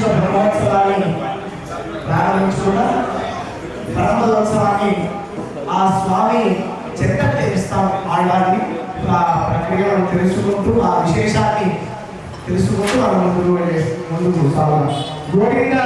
బ్రహ్మోత్సవాన్ని ప్రారంభించుకున్న బ్రహ్మోత్సవాన్ని ఆ స్వామి చెత్త తెలుస్తాం ఆడవారిని ప్రక్రియను తెలుసుకుంటూ ఆ విశేషాన్ని తెలుసుకుంటూ మనం ముందుకు సాగుతాం. Govinda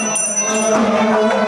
Thank you.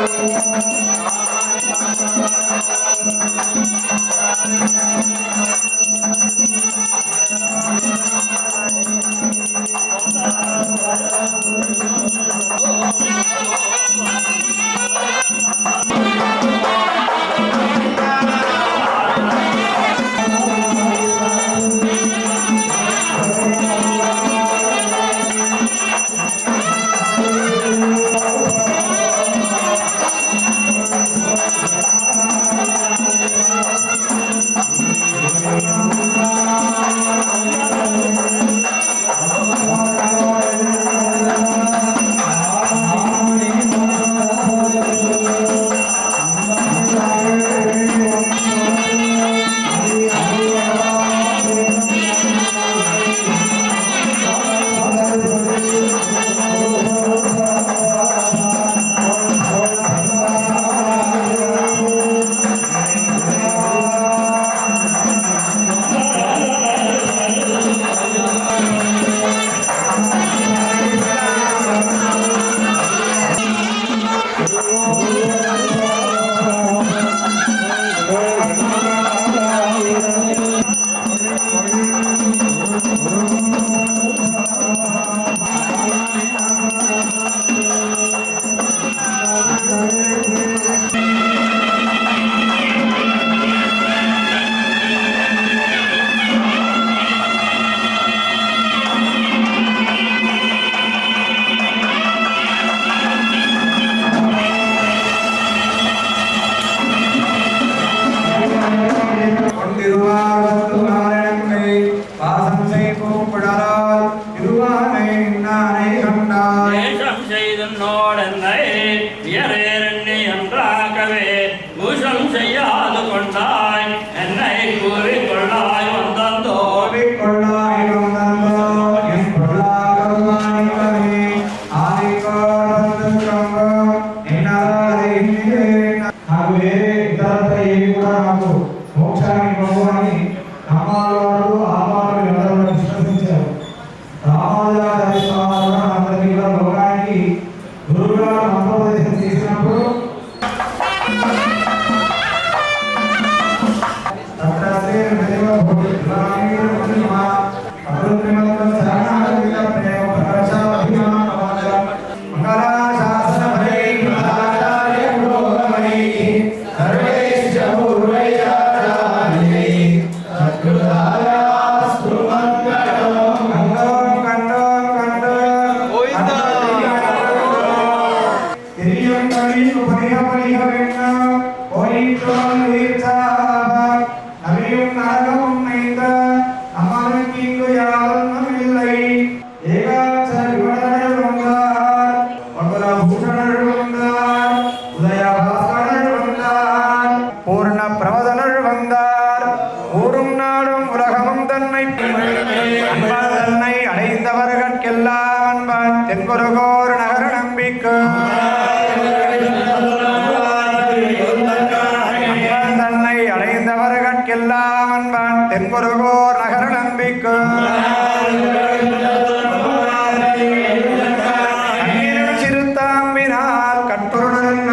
தென்குருகோர் நகர நம்பிக்கை தன்னை அடைந்தவர்கட்கெல்லாம் அன்பான் தென்குருகோர் நகர நம்பிக்கை சிறுத்தாம்பினால் கட்டுருடன்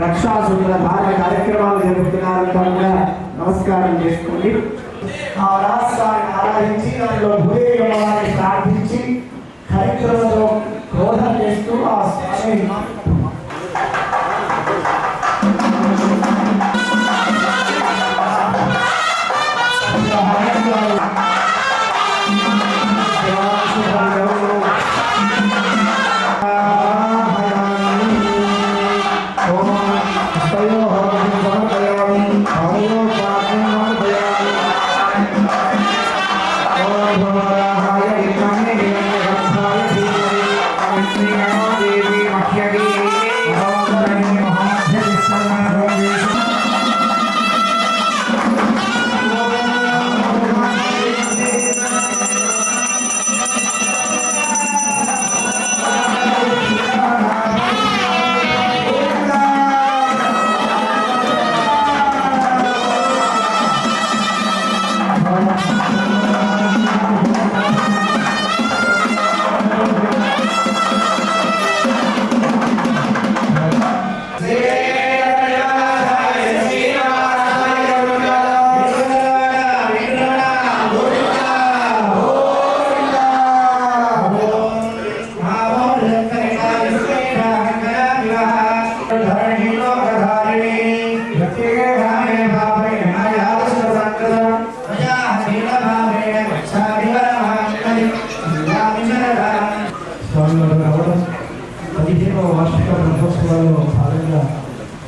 రక్షాసూత్ర ధారణ కార్యక్రమాలు జరుపుతున్నారు కనుక నమస్కారం చేసుకోండి. ఆ రాష్ట్రాన్ని ఆరాధించి దానిలో భూదేవి అమ్మవారిని ప్రార్థించి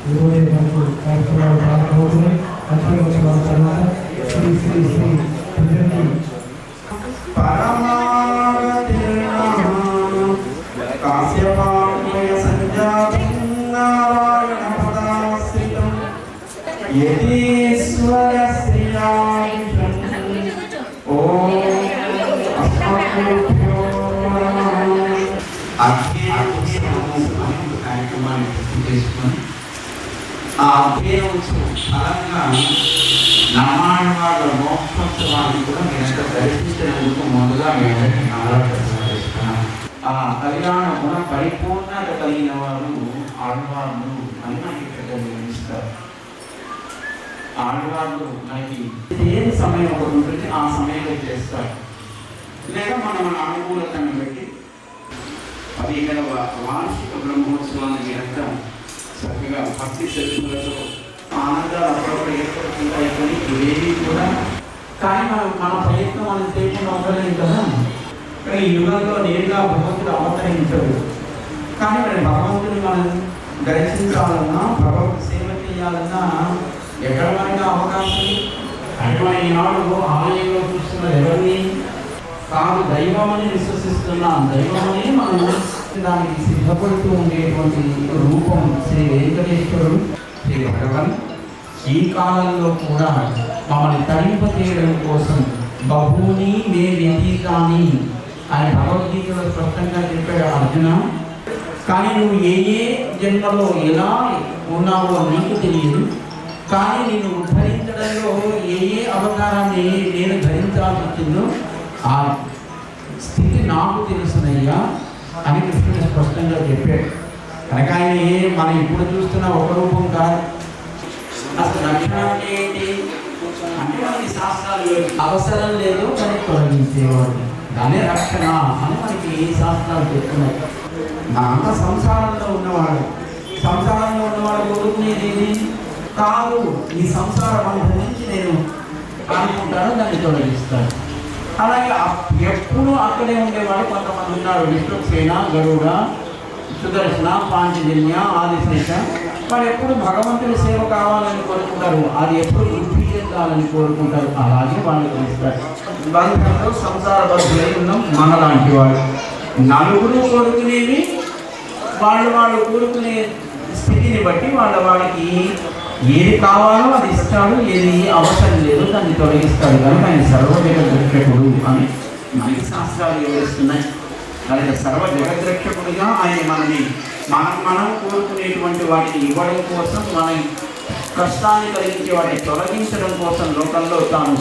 ఈరోజు మనకు కార్యక్రమాలు ప్రారంభమవుతున్నాయి. కార్యక్రమాల తర్వాత శ్రీ శ్రీ శ్రీ కాశ్యపాయ సంజాతం నారాయణ పదాశ్రితం యతీశ్వర శ్రీయామిషం ఓం అస్మద్గురుభ్యో నమః. కార్యక్రమాన్ని పూర్తి చేసుకొని ఆ అధ్యయనోత్సవం ఫలంగా నమ్మాళ్ళ మోక్షోత్సవాన్ని కూడా మీరు దర్శించినందుకు ముందుగా మేము ఆలోచిస్తున్నాం. ఆ కళ్యాణ గుణ పరిపూర్ణత కలిగిన వారు ఆడవాళ్ళు అని మనకి ఇక్కడ నిర్మిస్తారు. ఆడవాళ్ళు మనకి ఏది సమయం ఒకటి ఉంటుంది ఆ సమయంలో చేస్తారు, లేదా మన అనుకూలతను బట్టి అది ఇక్కడ వార్షిక బ్రహ్మోత్సవాన్ని మీరంతా చక్కగా భక్తి శ్రద్ధలతో ఆనందాలు అప్పుడప్పుడు ఏర్పడుతుంటాయి. కానీ ఇవేవి కూడా కానీ మన ప్రయత్నం మనం చేయకుండా ఉండలేదు కదా. కానీ ఈ యుగంలో నేరుగా భగవంతుడు అవతరించాడు. కానీ మరి భగవంతుని మనం దర్శించాలన్నా భగవంతు సేవ చేయాలన్నా ఎక్కడ మనగా అవకాశం అంటే ఈనాడు ఆలయంలో చూస్తున్నది ఎవరిని కాదు, దైవమని విశ్వసిస్తున్న దైవమని మనం దానికి సిద్ధపడుతూ ఉండేటువంటి రూపం శ్రీ వెంకటేశ్వరుడు శ్రీ భగవన్. ఈ కాలంలో కూడా మమ్మల్ని తరింప చేయడం కోసం బహుని మే వ్యతీతాన్ని ఆయన భగవద్గీతలో స్పష్టంగా చెప్పాడు అర్జున. కానీ నువ్వు ఏ ఏ జన్మలో ఎలా ఉన్నావో నీకు తెలియదు, కానీ నేను ఉద్ధరించడంలో ఏ ఏ అవతారాన్ని నేను ధరించాల్సి వచ్చిందో ఆ స్థితి నాకు తెలుసునయ్యా అని కృష్ణుడు స్పష్టంగా చెప్పాడు. కనుక ఆయన మనం ఇప్పుడు చూస్తున్న ఒక రూపం కాదు. అసలు రక్షణ అంటే ఏంటి అంటే మనకి శాస్త్రాలు అవసరం లేదు కానీ తొలగించేవాడు, దానే రక్షణ అని మనకి శాస్త్రాలు చెప్తున్నాయి. నాన్న సంసారంలో ఉన్నవాడు కోరుకునేది కాదు, ఈ సంసారం అనుభవం నుంచి నేను అనుకుంటాను, దాన్ని తొలగిస్తాను. అలాగే ఎప్పుడు అక్కడే ఉండేవాడు కొంతమంది ఉన్నారు. విష్ణుసేన, గరుడ, సుదర్శన, పాంచజన్య, ఆదిశేష. వాళ్ళు ఎప్పుడు భగవంతుడి సేవ కావాలని కోరుకుంటారు, అది ఎప్పుడు వృద్ధి చెందాలని కోరుకుంటారు. అలాగే వాళ్ళు తెలుస్తారు. బంధంలో సంసార బద్ధులై ఉన్నాం మనలాంటి వాడు. నలుగురు కోరుకునేవి వాళ్ళు కోరుకునే స్థితిని బట్టి వాళ్ళకి ఏది కావాలో అది ఇస్తాడు, ఏది అవసరం లేదు దాన్ని తొలగిస్తాడు. కనుక ఆయన సర్వజగద్రక్షకుడు అని మనకి శాస్త్రాలు వివరిస్తున్నాయి. అలాగే సర్వజగద్రక్షకుడిగా ఆయన మనం కోరుకునేటువంటి వాటిని ఇవ్వడం కోసం, మన కష్టాన్ని కలిగించే వాటిని తొలగించడం కోసం లోకంలో తాను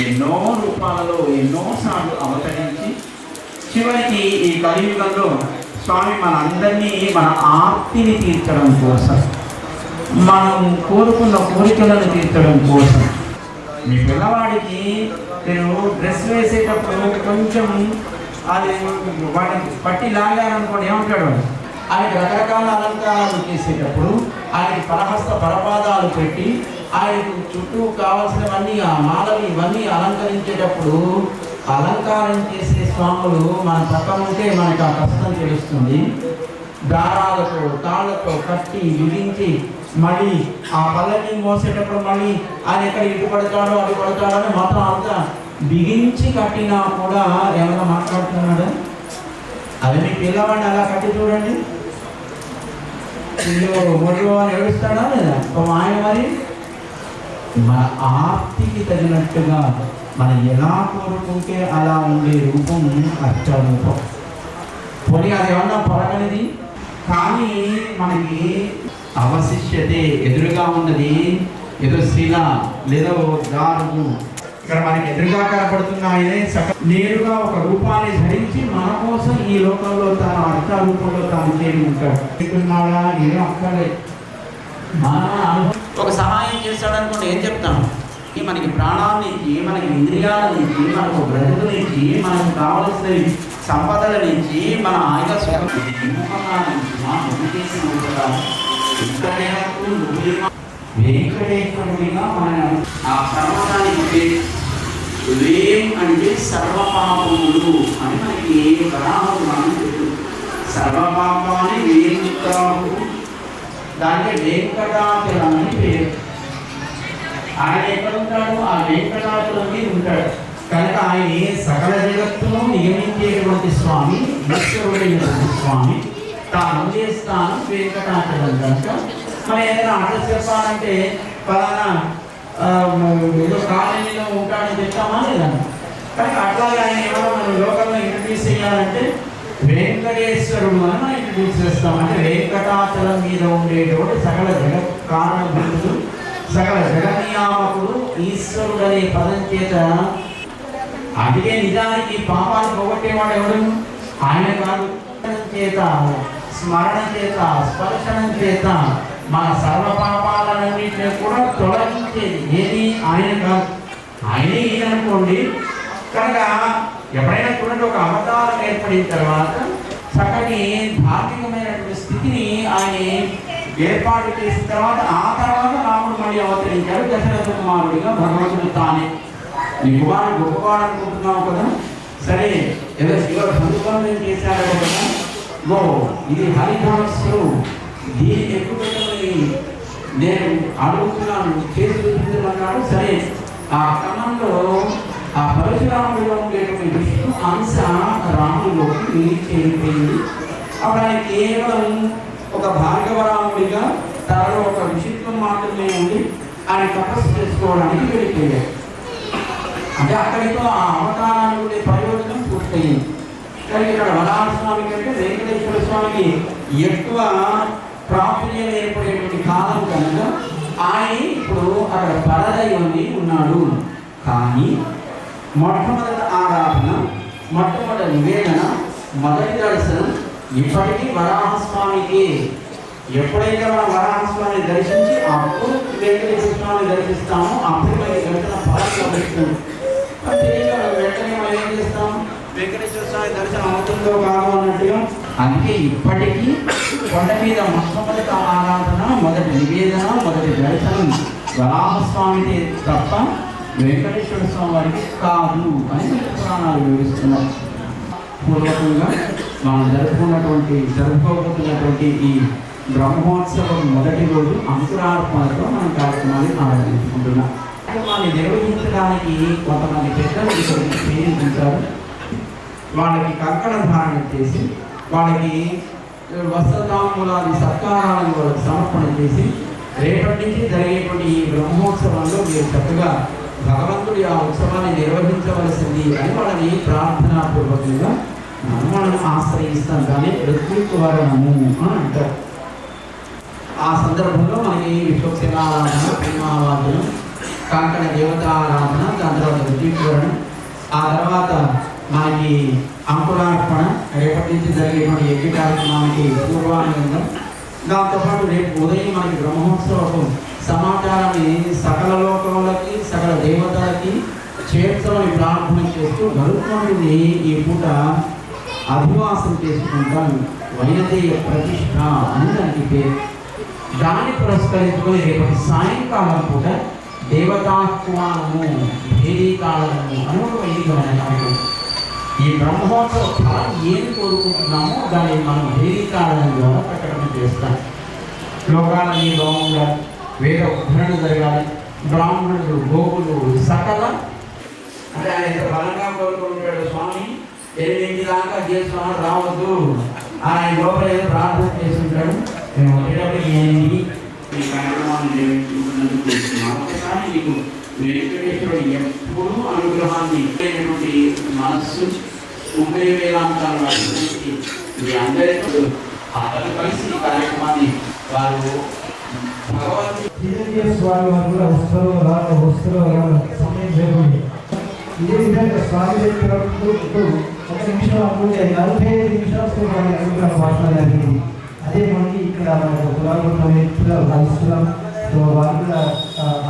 ఎన్నో రూపాలలో ఎన్నోసార్లు అవతరించి చివరికి ఈ కలియుగంలో స్వామి మనందరినీ మన ఆర్తిని తీర్చడం కోసం, మనం కోరుకున్న కోరికలను తీర్చడం కోసం. మీ పిల్లవాడికి నేను డ్రెస్ వేసేటప్పుడు కొంచెం అది వాడిని పట్టి లాగారనుకోండి ఏమంటాడు, ఆయనకి రకరకాల అలంకారాలు చేసేటప్పుడు ఆయనకి పరహస్త పరపాదాలు పెట్టి ఆయనకు చుట్టూ కావాల్సినవన్నీ ఆ మాలవి ఇవన్నీ అలంకరించేటప్పుడు అలంకారం చేసే స్వాములు మన పక్కన ఉంటే మనకు ఆ కష్టం తెలుస్తుంది. దారాలతో తాళ్లతో కట్టి విధించి మళ్ళీ ఆ పల్లకి మోసేటప్పుడు మళ్ళీ ఆయన ఎక్కడ ఇటు పడతాడో అది పడతాడో అని మొత్తం అంతా బిగించి కట్టినా కూడా ఏమైనా మాట్లాడుతున్నాడు. అది మీ పిల్లవాడిని అలా కట్టి చూడండి, మొదలు అని ఏడుస్తాడా లేదా ఆయన. మరి మన ఆర్తికి తగినట్టుగా మనం ఎలా కోరుకుంటే అలా ఉండే రూపం అష్టరూపం. పోనీ అది ఏమన్నా పొరగనిది, కానీ మనకి అవశిష్యతే ఎదురుగా ఉన్నది ఏదో శిల లేదా దారు. ఇక్కడ మనకి ఎదురుగా కనపడుతున్న ఆయనే నేరుగా ఒక రూపాన్ని ధరించి మన కోసం ఈ లోకంలో తన అర్థ రూపంలో తాను చేరి ఉంటాడు. ఏం అక్కర్లేదు, ఒక సహాయం చేస్తాడనుకోండి ఏం చెప్తాను, మనకి ప్రాణాన్ని ఇచ్చి, మనకి ఇంద్రియాలను ఇచ్చి, మనకు బ్రతుకుని ఇచ్చి, మనకు కావలసిన సంపదల నుంచి, మన ఆయుధ వెంకటేశ్వరుడిగా మన ఆ సర్వదానికి వేం అంటే సర్వపాపములు అని మనకి వరాహం మనం సర్వపాపాన్ని వేంకాహు దానికి వెంకటాచలం అని పేరు. ఆయన ఎక్కడ ఉంటాడు? ఆ వెంకటాచలం మీద ఉంటాడు కనుక ఆయన సకల జగత్తును నియమించేటువంటి స్వామి, ఈశ్వరుడైనటువంటి స్వామి. తాను ఉండే స్థానం వెంకటాచలం కనుక మనం ఏదైనా అడ్రస్ చెప్పాలంటే ఫలానా ఏదో కాలనీలో ఉంటాడని చెప్తామా లేదన్నా. కానీ అట్లాగే ఆయన ఎవరో మనం లోకంలో ఇంట్రడ్యూస్ చేయాలంటే వెంకటేశ్వరుడు అని మనం ఇంట్రడ్యూస్ చేస్తాం. అంటే వెంకటాచలం మీద ఉండేటువంటి సకల జగత్ కారణభూతుడు, సకల జగన్నియామకుడు ఈశ్వరుడు అనే పదం చేత. అందుకే నిజానికి పాపాలు పోగొట్టేవాడు ఎవడు? ఆయన కాదు. చేత, స్మరణ చేత, స్పర్శనం చేత మన సర్వ పాపాలన్నింటినీ కూడా తొలగించేది ఏది? ఆయన కాదు. ఆయనే ఈయన అనుకోండి. కనుక ఎప్పుడైనా చూడండి, ఒక అవతారం ఏర్పడిన తర్వాత చక్కటి ధార్మికమైనటువంటి స్థితిని ఆయన ఏర్పాటు చేసిన తర్వాత ఆ తర్వాత రాముడు మళ్ళీ అవతరించాడు దశరథ కుమారుడిగా. భగవంతుడు తానే నీ కుమారుడు గొప్పవాడు అనుకుంటున్నావు కదా, సరే ఏదో శివ సంకల్పం చేశాడు కదా, గో ఇది హరిధనస్సు, దీన్ని ఎక్కువని నేను అడుగుతున్నాను, చేసి చూపించమన్నాడు. సరే ఆ క్రమంలో ఆ పరశురాముడిలో ఉండేటువంటి విష్ణు అంశ రాముడిలోకి చేరిపోయింది. అప్పుడు ఆయన కేవలం ఒక భార్గవరాముడిగా తనలో ఒక విషిత్వం మాత్రమే ఉండి ఆయన తపస్సు చేసుకోవడానికి వెళ్ళిపోయాడు. అంటే అక్కడితో ఆ అవతారానికి ఉండే ప్రయోజనం పూర్తయింది. కానీ ఇక్కడ వరాహస్వామి కంటే వెంకటేశ్వర స్వామికి ఎక్కువ ప్రాచుర్యం ఏర్పడేటువంటి కాలం కనుక ఆయన ఇప్పుడు అక్కడ పరదైవండి ఉన్నాడు. కానీ మొట్టమొదటి ఆరాధన, మొట్టమొదటి నివేదన, మొదటి దర్శనం ఇప్పటికీ వరాహస్వామికి. ఎప్పుడైతే మనం వరాహస్వామిని దర్శించి అప్పుడు వెంకటేశ్వర స్వామిని దర్శిస్తామో అప్పుడు మనకి దర్శన ఫలం లభిస్తుంది. వెంటనే మనం ఏం చేస్తాం? వెంకటేశ్వర స్వామి దర్శనం అవుతుందో కాదు అన్నట్టుగా. అందుకే ఇప్పటికీ కొండ మీద మొట్టమొదటి ఆరాధన, మొదటి నివేదన, మొదటి దర్శనం వరాహస్వామిని తప్ప వెంకటేశ్వర స్వామి వారికి కాదు అని పురాణాలు వివరిస్తున్నారు. పూర్వకంగా మనం జరుపుకోబోతున్నటువంటి ఈ బ్రహ్మోత్సవం మొదటి రోజు అంకురార్పణతో మనం కార్యక్రమాన్ని ఆరంభించుకుంటున్నాం. కార్యక్రమాన్ని నిర్వహించడానికి కొంతమంది పెద్దలు ఇక్కడికి ప్రేరేపించారు. వాళ్ళకి కంకణ ధారణ చేసి, వాళ్ళకి వస్త్రతాంబూలాది సత్కారాలను వాళ్ళకి సమర్పణ చేసి, రేపటి నుంచి జరిగేటువంటి ఈ బ్రహ్మోత్సవంలో మీరు చక్కగా భగవంతుడి ఆ ఉత్సవాన్ని నిర్వహించవలసింది అని వాళ్ళని ప్రార్థనాపూర్వకంగా మనం ఆశ్రయిస్తాం. కానీ ఋత్విక్వరణము అని అంటారు. ఆ సందర్భంలో మనకి విశ్వక్సేనారాధన, ప్రేమారాధన, కంకణ దేవతారాధన, దాని తర్వాత ఋత్విక్వరణం, ఆ తర్వాత మనకి అంకురార్పణ, రేపటి నుంచి జరిగేటువంటి యజ్ఞ కార్యక్రమానికి పూర్వానుగంగా. దాంతోపాటు రేపు ఉదయం మనకి బ్రహ్మోత్సవం సమాచారాన్ని సకల లోకములకి, సకల దేవతలకి చేర్చమని ప్రార్థన చేస్తూ గరుత్మంతుడిని ఈ పూట అభివాసం చేసుకుంటాం. వైనతేయ ప్రతిష్ట అని దానికి పేరు. దాన్ని పురస్కరించుకొని రేపటి సాయంకాలం పూట దేవతాహ్వానము, భేరీకాలము అని ఒక వైదికమైన కార్యక్రమం. ఈ బ్రహ్మోత్సవ ఫలం ఏం కోరుకుంటున్నామో దాన్ని మనం భేరీకాలం ద్వారా ప్రకటన చేస్తాం. లోకాలన్నీ బాగుండాలి, వేద ఉద్ధరణ జరగాలి, బ్రాహ్మణులు, గోవులు, సకల అంటే ఆయన ఎంత బలంగా కోరుకుంటాడు స్వామి. 8 దాకా స్వామి రావద్దు, ఆయన లోపల ఏదో ప్రార్థన చేస్తుంటాడు. మేము వచ్చేటప్పటికి ఈ కార్యక్రమాన్ని నిర్వహించుకున్నందుకు ఒకసారి నీకు వెంకటేశ్వరుడు ఎప్పుడూ అనుగ్రహాన్ని ఇచ్చేటువంటి మనస్సు, 30 వేలాంతాల వారి మీ అందరితో అందరూ కలిసి ఈ కార్యక్రమాన్ని వారు స్వామి వారు కూడా వస్తారు సమయం జరుగుతుంది. ఇదే విధంగా స్వామి చెప్పినప్పుడు 1 నిమిషం అనుకుంటే 45 నిమిషాలు అనుగ్రహం మాట్లాడాలి. అదే మనకి ఇక్కడ కలుస్తున్నాం. సో వాళ్ళు కూడా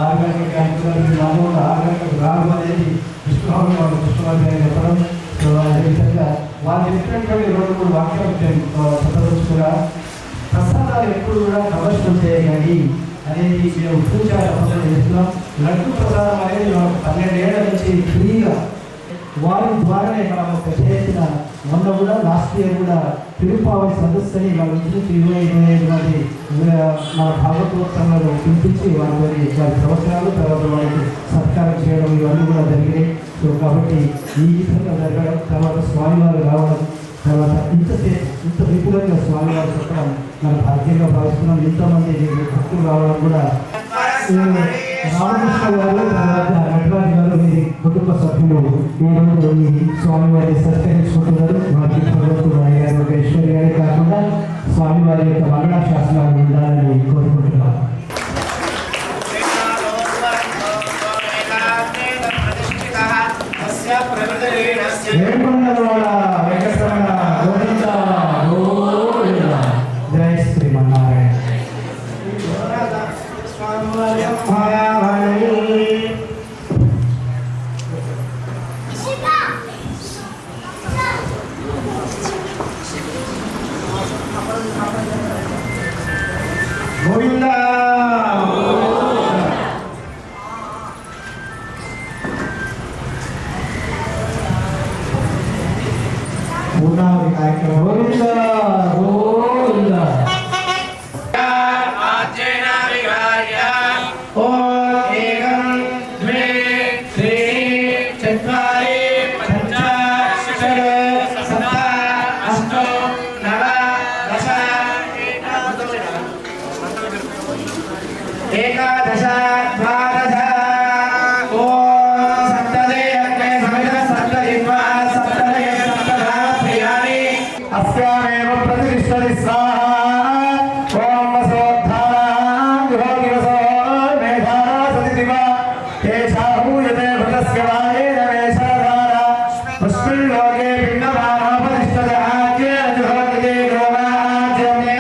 6 గంటలకి అనుకున్నారు, వాళ్ళు కూడా 6 గంటలకు రావడం అనేది విష్ణుభావం వాళ్ళు కృష్ణవారి చెప్పడం. సో అదేవిధంగా వాళ్ళు చెప్పినటువంటి 2-3 వాక్యాలు చెప్పవచ్చు కూడా. ప్రసాదాలు ఎప్పుడు కూడా నమస్కారం చేయగలి అనేది మేము పూజ చేస్తున్నాం. లడ్డు ప్రసాదం అనేది 12 ఏళ్ల నుంచి ఫ్రీగా వారి ద్వారానే మనం పెద్ద ఎత్తున మొన్న కూడా లాస్ట్ ఇయర్ కూడా తిరుపావళి సదస్సుని మన నుంచి 25 మంది మన భాగవతోత్సవంలో పిలిపించి వారి ప్రవచనాలు తర్వాత వారికి సత్కారం చేయడం ఇవన్నీ కూడా జరిగినాయి. సో కాబట్టి ఈ విధంగా జరగడం, తర్వాత స్వామివారు రావడం, తర్వాత ఇంత విపులంగా స్వామివారు చెప్పడం మన భాగ్యంగా భావిస్తున్నాం. ఎంతోమంది భక్తులు రావడం కూడా రామకృష్ణ గారు, తర్వాత నటరాజు గారు వీరి కుటుంబ సభ్యులు ఈరోజు ఈ స్వామివారి సత్కరించుకుంటున్నారు. వారికి భగవంతుడు గారు ఐశ్వర్య గారి కాకుండా స్వామివారి యొక్క మంగళ శాసనాలు ఉండాలని కోరుకుంటున్నారు. జై శ్రీమన్నారాయణ. గోవిందా పూర్ణావతి కార్యక్రమం. గోవిందా గోవిందా. ఏకాదశ ద్వాదశ ఓం సప్తదే అగ్నే సమిత సప్తజిహ్వా సప్తదయ సప్తధా ప్రియాణి అస్యామేవ ప్రతిష్టతి స్వాహా. ఓం వసోద్ధారాం గృహోదివసో మేధారా సతి దివ తేషాహూయతే భృతస్య వాయేన మేషాధారా పుష్పిల్లోకే భిన్నమానోపతిష్టతి ఆజ్యేన జుహోదితే గోమాజ్యమే.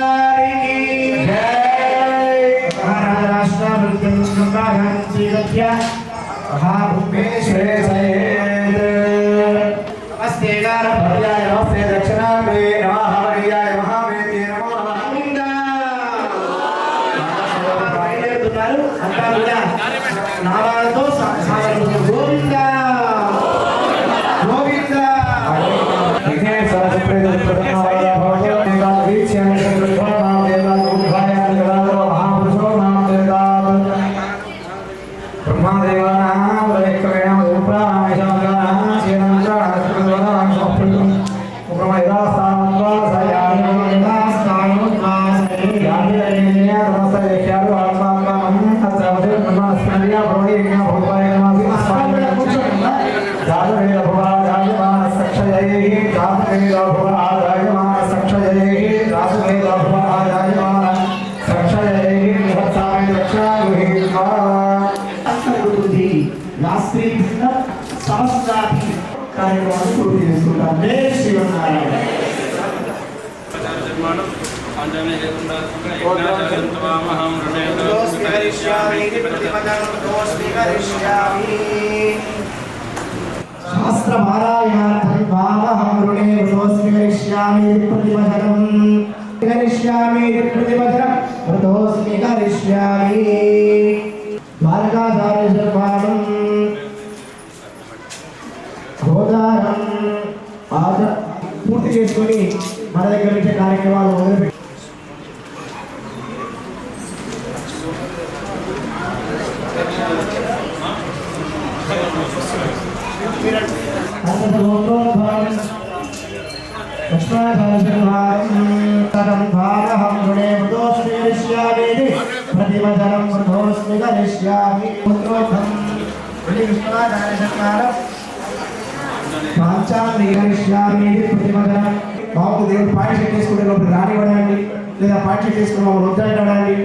नमस्ते गारभर्याय नमस्ते दक्षिणाग्रे नमः हरियाय महावेद्ये नमो नमः. బయలుదేరుతున్నారు అంతా కూడా నామాలతో గోవిందా గోవిందా. సమస్తాన్ని కార్యక్రమాన్ని పూర్తి చేసుకుంటాం. జై శ్రీమన్నారాయణ. శాస్త్ర పారాయణార్థం వామహం రుణే వృతోస్మి ప్రతిమధనం కరిష్యామి ప్రతిమధనం వృతోస్మి కరిష్యామి. మార్గాధారం గోదారం పూర్తి చేసుకొని మన దగ్గర నుంచి కార్యక్రమాలు మొదలుపెట్టి प्रतिमधनं वृद्धोस्मि करिष्यामि पुत्रोऽहं బాబు దేవుడు పాయింట్ చెక్ చేసుకుంటే లోపల రానివ్వడండి, లేదా పాయింట్ చెక్ చేసుకుని మమ్మల్ని వద్దంటాడండి.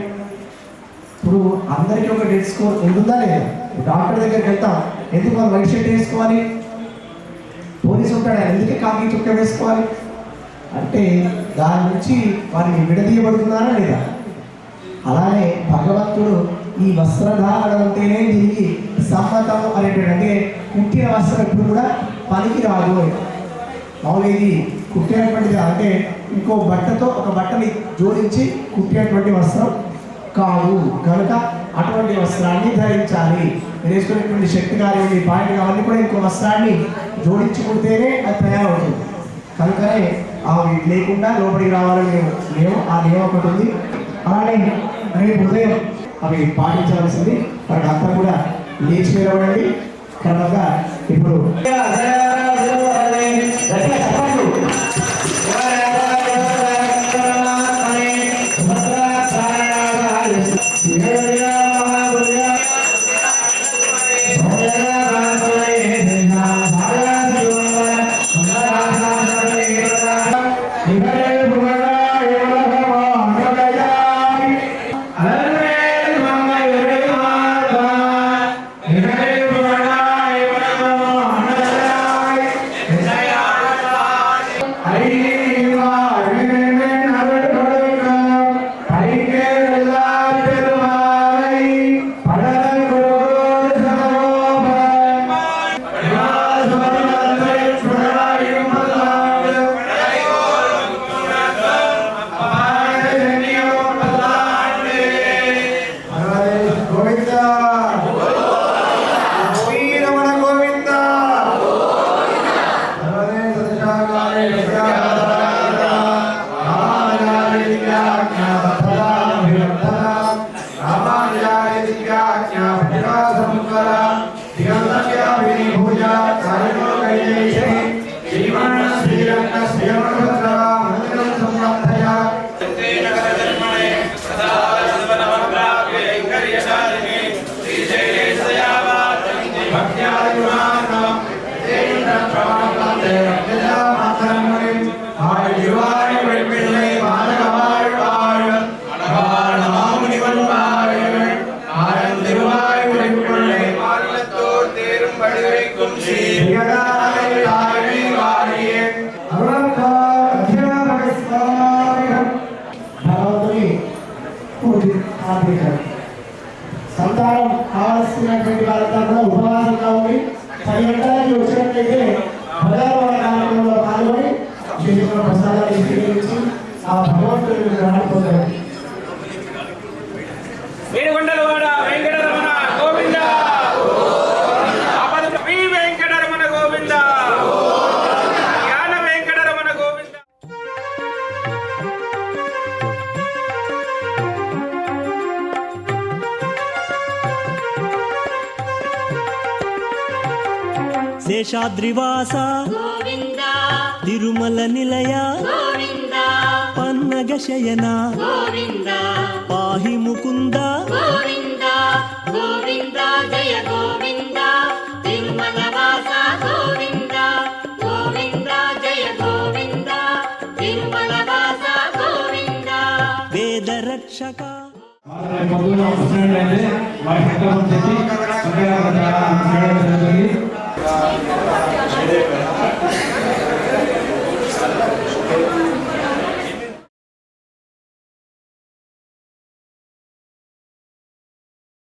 ఇప్పుడు అందరికీ ఒక డెడ్ స్కోర్ ఉంటుందా లేదా? డాక్టర్ దగ్గరికి వెళ్తాం, ఎందుకు మనం వైట్ షర్ట్ వేసుకోవాలి? పోలీసు ఉంటాడు, ఎందుకే కాకి చుక్క వేసుకోవాలి అంటే దాని నుంచి వారిని విడదీయబడుతున్నారా లేదా? అలానే భగవంతుడు ఈ వస్త్రధారణ ఉంటేనే దీనికి సమ్మతం అనేటువంటి, అంటే కుట్టిన వస్త్రం ఎప్పుడు కూడా పనికి రాదు. మామూలు ఇది కుట్టినటువంటిది అంటే ఇంకో బట్టతో ఒక బట్టని జోడించి కుట్టినటువంటి వస్త్రం కాదు. కనుక అటువంటి వస్త్రాన్ని ధరించాలి. మీరు వేసుకునేటువంటి శక్తి కానివ్వండి, పాయింట్ అవన్నీ కూడా ఇంకో వస్త్రాన్ని జోడించుకుంటేనే అది తయారవుతుంది. కనుకనే అవి లేకుండా లోపలికి రావాలని మేము ఆ నియమం ఒకటి ఉంది. అలానే రేపు ఉదయం అవి పాటించవలసింది. వాటి అంతా కూడా లేచి నిలబడండి. తర్వాత ఇప్పుడు సంతానం కావాల్సినటువంటి వాళ్ళంతా కూడా ఉపవాసంగా ఉండి 10 గంటలకి వచ్చినట్లయితే భగవాన్ కార్యక్రమంలో పాల్గొని చేసిన ప్రసాదాన్ని స్వీకరించి ఆ భగవంతుడిని రాకపోతారు. వేణుగొండలవాడ వెంకటరమణ గోవింద, శ్రీ వెంకటరమణ గోవింద, జ్ఞాన వెంకటరమణ గోవింద. శేషాద్రివాస గోవింద, తిరుమల నిలయ గోవింద, పన్నగ శయన గోవింద, పాహి ముకుంద గోవింద, గోవింద జయ గోవింద, తిరుమల వాస గోవింద, గోవింద జయ గోవింద, తిరుమల వాస గోవింద. వేద రక్షక పొద్దున్న వస్తున్నట్లయితే వారి సంకల్పం చెప్పి